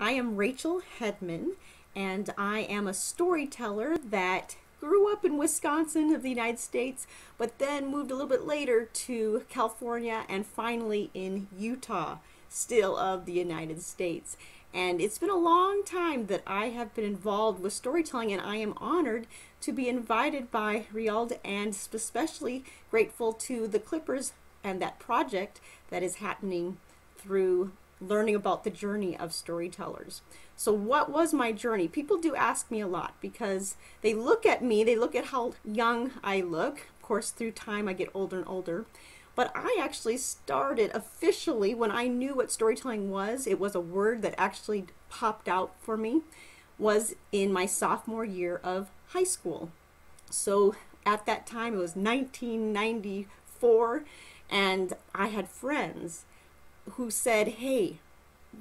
I am Rachel Hedman, and I am a storyteller that grew up in Wisconsin of the United States, but then moved a little bit later to California and finally in Utah, still of the United States. And it's been a long time that I have been involved with storytelling, and I am honored to be invited by Riald and especially grateful to the Clippers and that project that is happening through learning about the journey of storytellers. So what was my journey? People do ask me a lot because they look at me, they look at how young I look. Of course, through time I get older and older. But I actually started officially when I knew what storytelling was. It was a word that actually popped out for me, was in my sophomore year of high school. So at that time it was 1994, and I had friends who said, "Hey,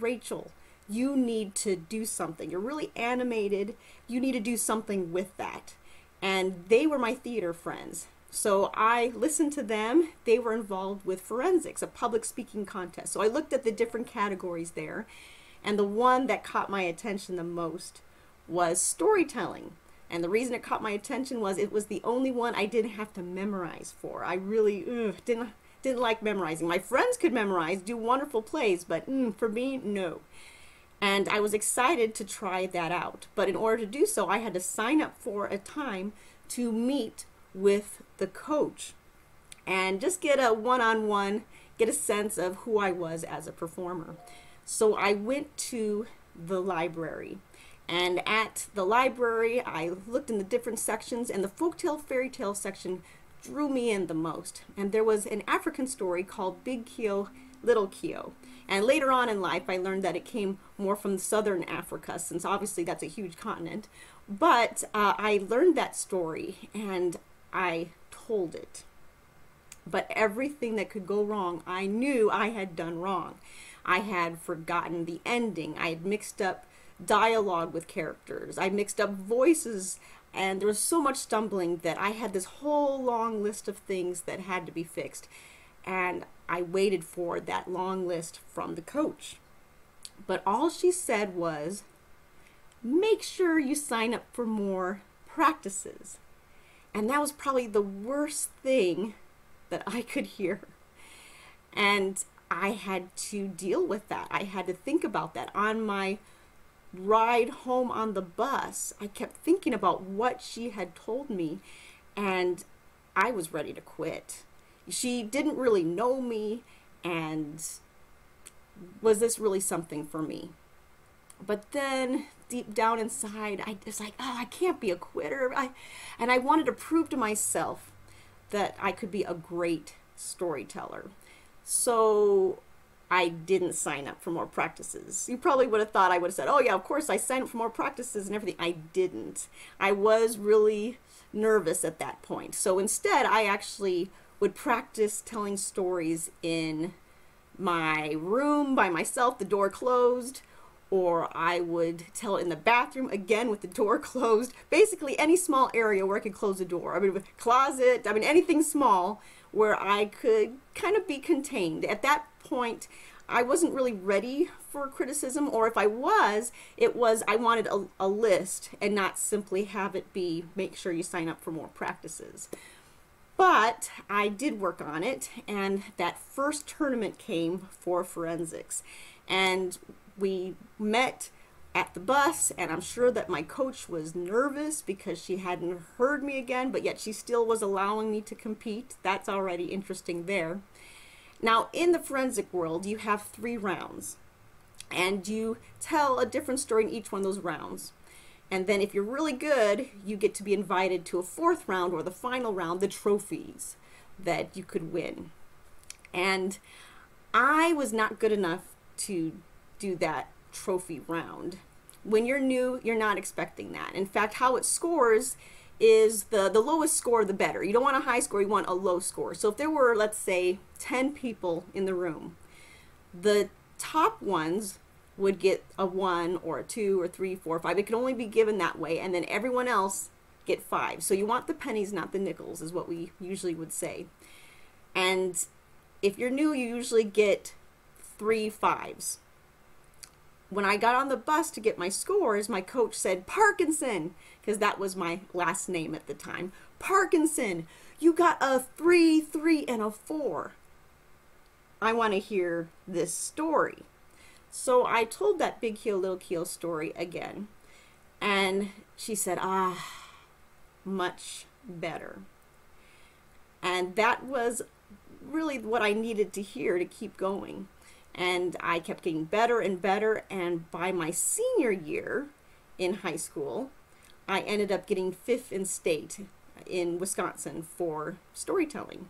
Rachel, you need to do something. You're really animated. You need to do something with that." And they were my theater friends. So I listened to them. They were involved with forensics, a public speaking contest. So I looked at the different categories there, and the one that caught my attention the most was storytelling. And the reason it caught my attention was it was the only one I didn't have to memorize for. I really didn't like memorizing. My friends could memorize, do wonderful plays, but for me, no. And I was excited to try that out. But in order to do so, I had to sign up for a time to meet with the coach and just get a one-on-one, get a sense of who I was as a performer. So I went to the library. And at the library, I looked in the different sections, and the folktale fairy tale section drew me in the most. And there was an African story called Big Kio, Little Kio. And later on in life, I learned that it came more from southern Africa, since obviously that's a huge continent. But I learned that story and I told it. But everything that could go wrong, I knew I had done wrong. I had forgotten the ending. I had mixed up dialogue with characters. I mixed up voices, and there was so much stumbling that I had this whole long list of things that had to be fixed. And I waited for that long list from the coach. But all she said was, "Make sure you sign up for more practices." And that was probably the worst thing that I could hear. And I had to deal with that. I had to think about that. On my ride home on the bus, I kept thinking about what she had told me, and I was ready to quit. She didn't really know me, and was this really something for me? But then deep down inside, I was like, oh, I can't be a quitter. And I wanted to prove to myself that I could be a great storyteller. So I didn't sign up for more practices. You probably would have thought I would have said, oh yeah, of course I signed up for more practices and everything. I didn't. I was really nervous at that point. So instead, I actually would practice telling stories in my room by myself, the door closed, or I would tell it in the bathroom, again with the door closed. Basically any small area where I could close the door. I mean, with closet, anything small where I could kind of be contained. At that point, I wasn't really ready for criticism, or if I was, it was I wanted a list and not simply have it be, make sure you sign up for more practices. But I did work on it, and that first tournament came for forensics. And we met at the bus, and I'm sure that my coach was nervous because she hadn't heard me again, but yet she still was allowing me to compete. That's already interesting there. Now, in the forensic world, you have 3 rounds, and you tell a different story in each one of those rounds. And then if you're really good, you get to be invited to a 4th round, or the final round, the trophies that you could win. And I was not good enough to do that trophy round. When you're new, you're not expecting that. In fact, how it scores is the lowest score, the better. You don't want a high score, you want a low score. So if there were, let's say, 10 people in the room, the top ones would get a 1 or a 2 or 3, 4, 5. It can only be given that way, and then everyone else get 5. So you want the pennies, not the nickels, is what we usually would say. And if you're new, you usually get 3 5s. when I got on the bus to get my scores, my coach said, Parkinson, because that was my last name at the time. Parkinson, you got a 3, 3, and a 4. I want to hear this story. So I told that big heel, little keel story again. And she said, much better. And that was really what I needed to hear to keep going. And I kept getting better and better. And by my senior year in high school, I ended up getting 5th in state in Wisconsin for storytelling.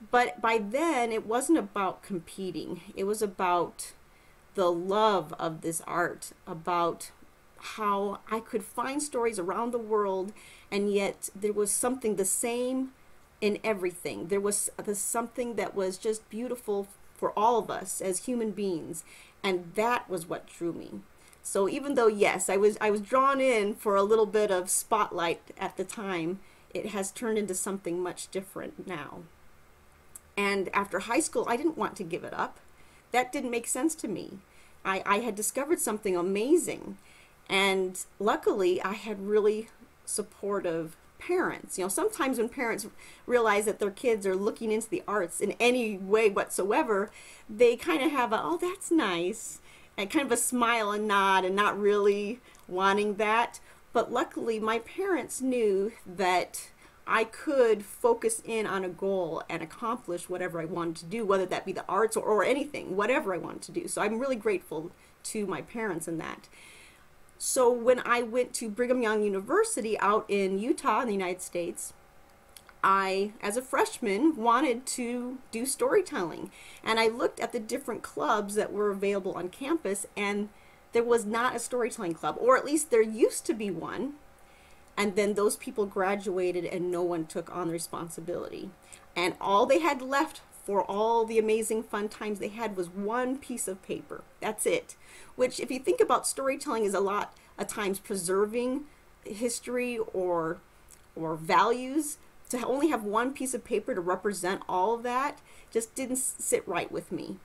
But by then, it wasn't about competing. It was about the love of this art, about how I could find stories around the world, and yet there was something the same in everything. There was something that was just beautiful for all of us as human beings, and that was what drew me. So even though, yes, I was drawn in for a little bit of spotlight at the time, it has turned into something much different now. And after high school, I didn't want to give it up. That didn't make sense to me. I had discovered something amazing. And luckily, I had really supportive parents. You know, sometimes when parents realize that their kids are looking into the arts in any way whatsoever, they kind of have a, oh, that's nice, and kind of a smile and nod and not really wanting that. But luckily, my parents knew that I could focus in on a goal and accomplish whatever I wanted to do, whether that be the arts or anything, whatever I wanted to do. So I'm really grateful to my parents in that. So when I went to Brigham Young University out in Utah in the United States, I, as a freshman, wanted to do storytelling. And I looked at the different clubs that were available on campus, and there was not a storytelling club, or at least there used to be one. And then those people graduated and no one took on the responsibility. And all they had left for all the amazing fun times they had was one piece of paper. That's it. Which, if you think about storytelling, is a lot of times preserving history or values. To only have one piece of paper to represent all of that just didn't sit right with me.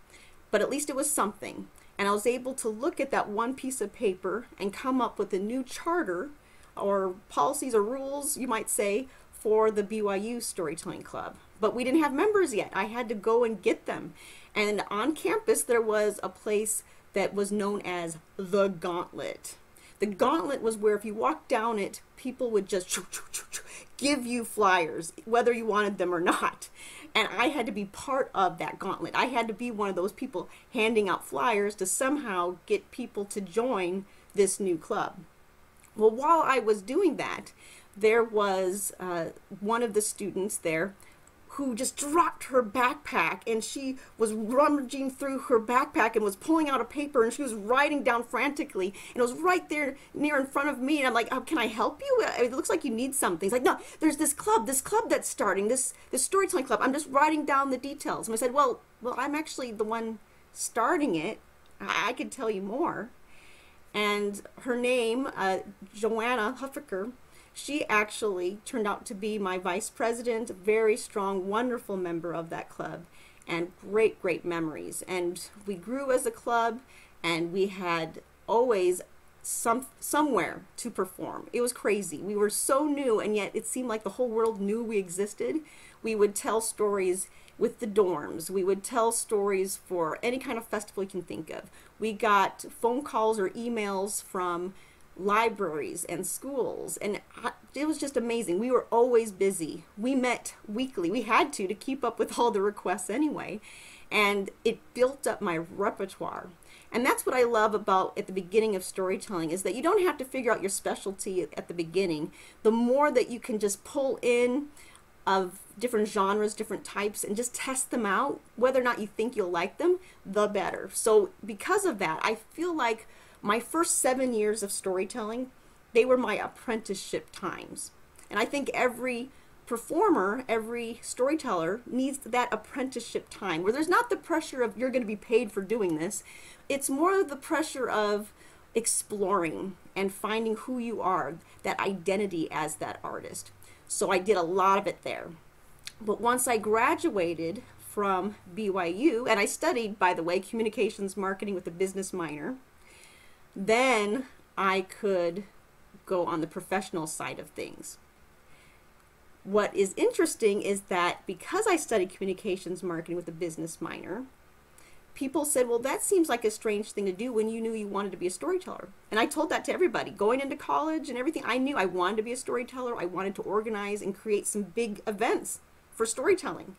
But at least it was something. And I was able to look at that one piece of paper and come up with a new charter or policies or rules, you might say, for the BYU Storytelling Club. But we didn't have members yet. I had to go and get them. And on campus, there was a place that was known as the Gauntlet. The Gauntlet was where if you walked down it, people would just give you flyers, whether you wanted them or not. And I had to be part of that gauntlet. I had to be one of those people handing out flyers to somehow get people to join this new club. Well, while I was doing that, there was one of the students there who just dropped her backpack, and she was rummaging through her backpack and was pulling out a paper, and she was writing down frantically, and it was right there near in front of me, and I'm like, oh, can I help you? It looks like you need something. He's like, no, there's this club that's starting, this storytelling club. I'm just writing down the details. And I said, well, I'm actually the one starting it. I could tell you more. And her name, Joanna Huffaker, she actually turned out to be my vice president, a very strong, wonderful member of that club, and great, great memories. And we grew as a club, and we had always somewhere to perform. It was crazy. We were so new, and yet it seemed like the whole world knew we existed. We would tell stories with the dorms. We would tell stories for any kind of festival you can think of. We got phone calls or emails from libraries and schools, and it was just amazing. We were always busy. We met weekly. We had to keep up with all the requests anyway, and it built up my repertoire. And that's what I love about at the beginning of storytelling, is that you don't have to figure out your specialty at the beginning. The more that you can just pull in of different genres, different types, and just test them out, whether or not you think you'll like them, the better. So because of that, I feel like my first 7 years of storytelling, they were my apprenticeship times. And I think every performer, every storyteller needs that apprenticeship time where there's not the pressure of you're going to be paid for doing this. It's more the pressure of exploring and finding who you are, that identity as that artist. So I did a lot of it there. But once I graduated from BYU, and I studied, by the way, communications marketing with a business minor, Then I could go on the professional side of things. What is interesting is that because I studied communications marketing with a business minor, people said, well, that seems like a strange thing to do when you knew you wanted to be a storyteller. And I told that to everybody. Going into college and everything, I knew I wanted to be a storyteller. I wanted to organize and create some big events for storytelling.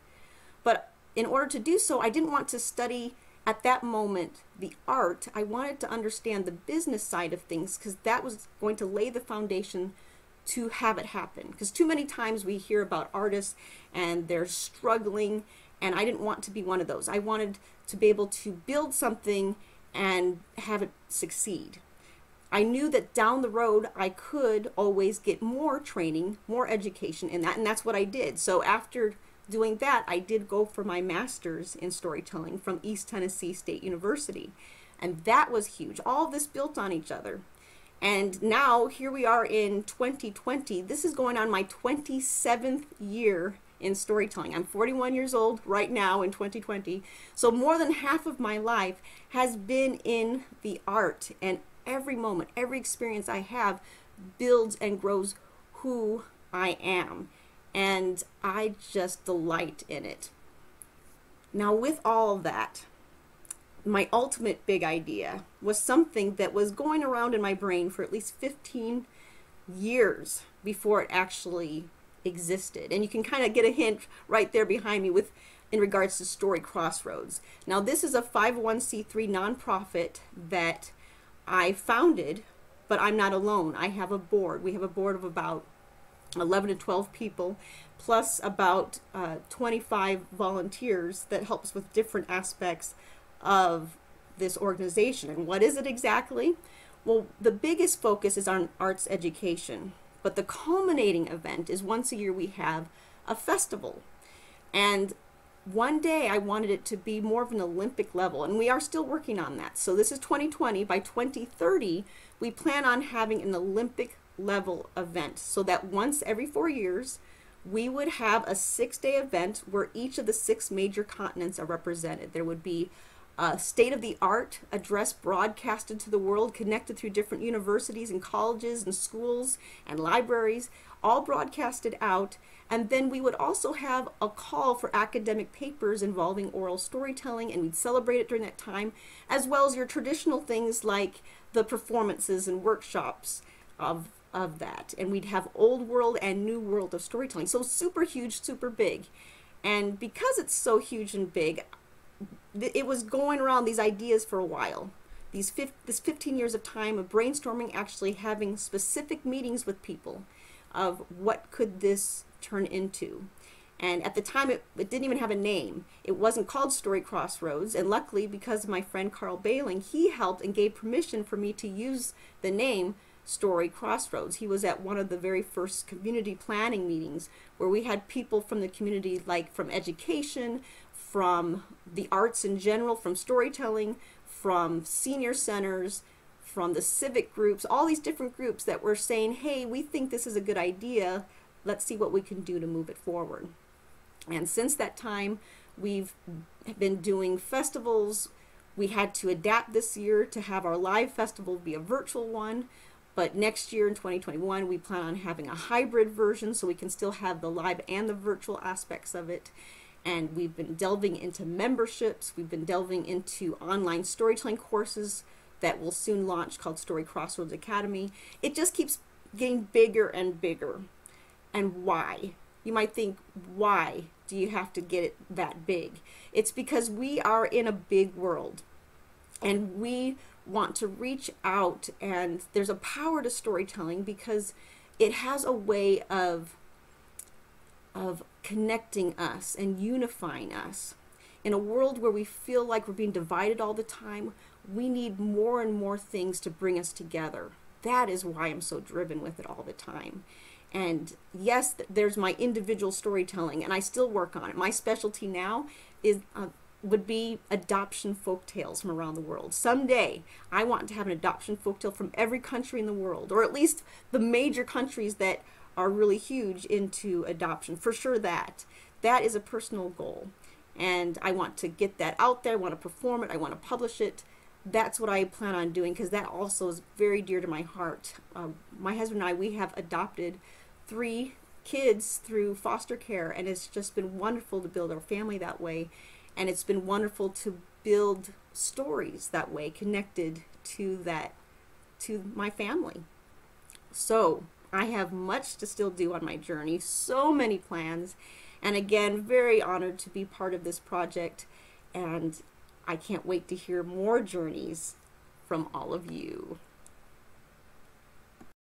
But in order to do so, I didn't want to study at that moment the art. I wanted to understand the business side of things, because that was going to lay the foundation to have it happen. Because too many times we hear about artists and they're struggling, and I didn't want to be one of those. I wanted to be able to build something and have it succeed. I knew that down the road I could always get more training, more education in that, and that's what I did. So after doing that, I did go for my master's in storytelling from East Tennessee State University, and that was huge. All of this built on each other. And now here we are in 2020. This is going on my 27th year in storytelling. I'm 41 years old right now in 2020. So more than half of my life has been in the art, and every moment, every experience I have builds and grows who I am. And I just delight in it. Now, with all that, my ultimate big idea was something that was going around in my brain for at least 15 years before it actually existed. And you can kind of get a hint right there behind me with in regards to Story Crossroads. Now, this is a 501c3 nonprofit that I founded, but I'm not alone. I have a board. We have a board of about 11 to 12 people, plus about 25 volunteers that help us with different aspects of this organization. And what is it exactly? Well, the biggest focus is on arts education, but the culminating event is once a year we have a festival. And one day I wanted it to be more of an Olympic level, and we are still working on that. So this is 2020. By 2030, we plan on having an Olympic level event, so that once every 4 years we would have a 6-day event where each of the 6 major continents are represented. There would be a state-of-the-art address broadcasted to the world, connected through different universities and colleges and schools and libraries, all broadcasted out. And then we would also have a call for academic papers involving oral storytelling, and we'd celebrate it during that time, as well as your traditional things like the performances and workshops of that. And we'd have old world and new world of storytelling. So super huge, super big. And because it's so huge and big, it was going around these ideas for a while. This 15 years of time of brainstorming, actually having specific meetings with people of what could this turn into. And at the time, it didn't even have a name. It wasn't called Story Crossroads. And luckily, because of my friend Carl Bailing, he helped and gave permission for me to use the name Story Crossroads. He was at one of the very first community planning meetings where we had people from the community, like from education, from the arts in general, from storytelling, from senior centers, from the civic groups, all these different groups that were saying, hey, we think this is a good idea. Let's see what we can do to move it forward. And since that time, we've been doing festivals. We had to adapt this year to have our live festival be a virtual one. But next year in 2021, we plan on having a hybrid version so we can still have the live and the virtual aspects of it. And we've been delving into memberships. We've been delving into online storytelling courses that will soon launch called Story Crossroads Academy. It just keeps getting bigger and bigger. And why? You might think, why do you have to get it that big? It's because we are in a big world, and we want to reach out, and there's a power to storytelling because it has a way of connecting us and unifying us. In a world where we feel like we're being divided all the time, we need more and more things to bring us together. That is why I'm so driven with it all the time. And yes, there's my individual storytelling, and I still work on it. My specialty now is would be adoption folktales from around the world. Someday, I want to have an adoption folktale from every country in the world, or at least the major countries that are really huge into adoption. For sure, that is a personal goal. And I want to get that out there. I want to perform it. I want to publish it. that's what I plan on doing, because that also is very dear to my heart. My husband and I, we have adopted 3 kids through foster care, and it's just been wonderful to build our family that way, and it's been wonderful to build stories that way, connected to that, to my family. So I have much to still do on my journey, so many plans, and again, very honored to be part of this project, and I can't wait to hear more journeys from all of you.